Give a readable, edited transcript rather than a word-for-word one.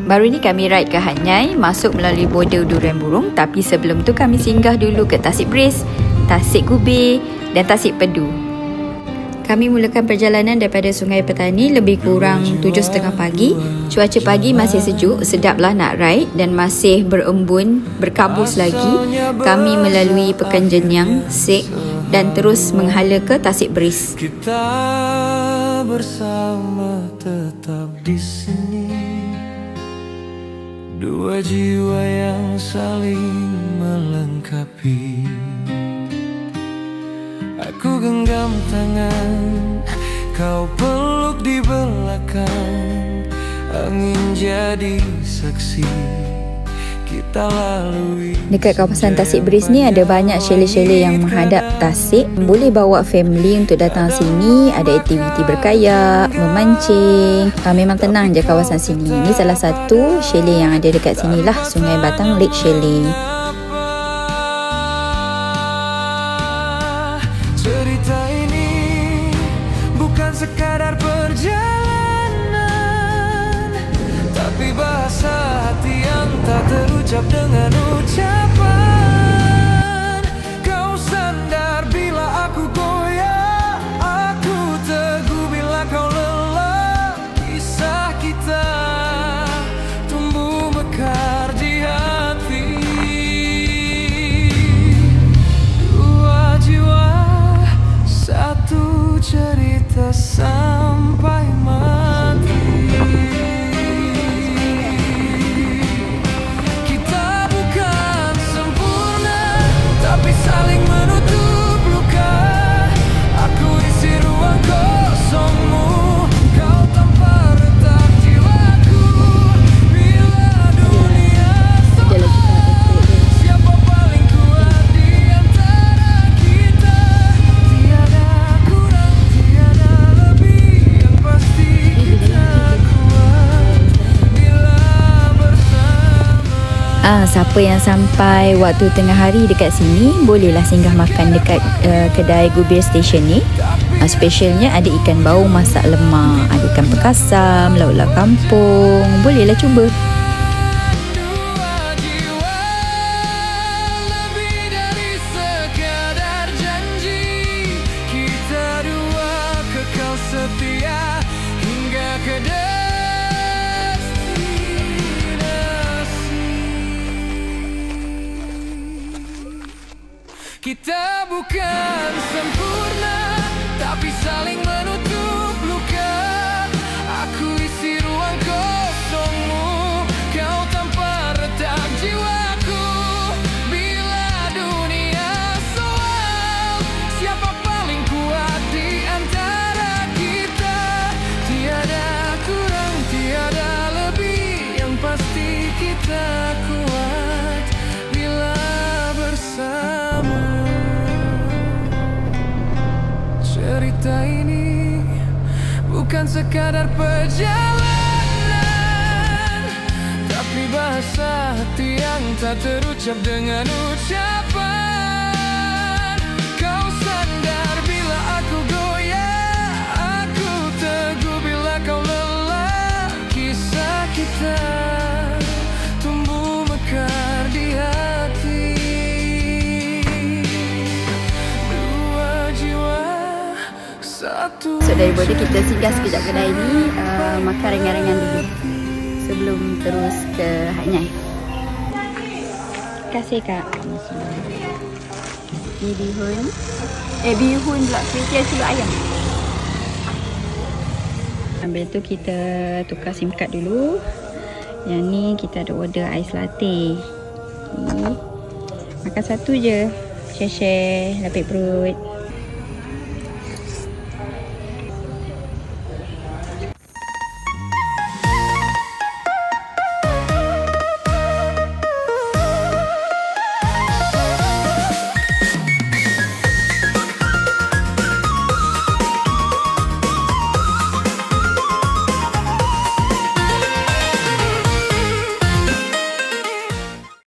Baru ni kami ride ke Hanyai, masuk melalui border Durian Burung. Tapi sebelum tu kami singgah dulu ke Tasik Bris, Tasik Gubir dan Tasik Pedu. Kami mulakan perjalanan daripada Sungai Petani lebih kurang 7.30 pagi. Cuaca pagi masih sejuk, sedaplah nak ride dan masih berembun, berkabus lagi. Kami melalui Pekan Jenyang, Sek dan terus menghala ke Tasik Bris. Kita bersama tetap di sini, dua jiwa yang saling melengkapi. Aku genggam tangan, kau peluk di belakang. Angin jadi saksi kita lalui. Dekat kawasan Tasik Bris ni ada banyak chalet-chalet yang menghadap Tasik. Boleh bawa family untuk datang sini. Ada aktiviti berkayak, memancing. Memang tenang je kawasan sini. Ini salah satu chalet yang ada dekat sini lah, Sungai Batang Lake Chalet. Cerita ini bukan sekadar perjalanan, tapi bahasa hati yang tak terucap dengan ucapan. Kau sandar bila aku goyah, aku teguh bila kau lelah. Kisah kita tumbuh mekar di hati. Dua jiwa, satu cerita sampai mati. Kita bukan sempurna, tapi saling menutup luka. Aku isi ruang kosongmu, kau tanpa retak jiwaku. Bila dunia soal, siapa paling kuat di antara kita? Tiada kurang, tiada lebih, yang pasti kita kuat bila bersama. Siapa yang sampai waktu tengah hari dekat sini, bolehlah singgah makan dekat kedai Gubir Station ni. Specialnya ada ikan bau masak lemak, ada ikan perkasam, lauk-lauk kampung. Bolehlah cuba. Dua jiwa, lebih dari sekadar janji. Kita dua kekal setia hingga ke destinasi. Kita bukan sempurna, tapi saling menutup luka. Aku isi ruang kosongmu, kau tanpa retak jiwaku. Bila dunia soal, siapa paling kuat di antara kita? Tiada kurang, tiada lebih, yang pasti kita kuat bila bersama. Cerita ini bukan sekadar perjalanan, tapi bahasa hati yang tak terucap dengan ucapan. Kau sandar bila aku goyah, aku teguh bila kau lelah. Kisah kita tumbuh mekar di hati. Dua jiwa, satu. So dari border kita singgah sekejap kedai ni, makan ringan-ringan dulu sebelum terus ke Hanyai. Terima kasih Kak. Ni bihun. Bihun pula, kuih celup ayam. Habis tu kita tukar SIM card dulu. Yang ni kita ada order ais latte. Ni makan satu je, share-share, lapik perut.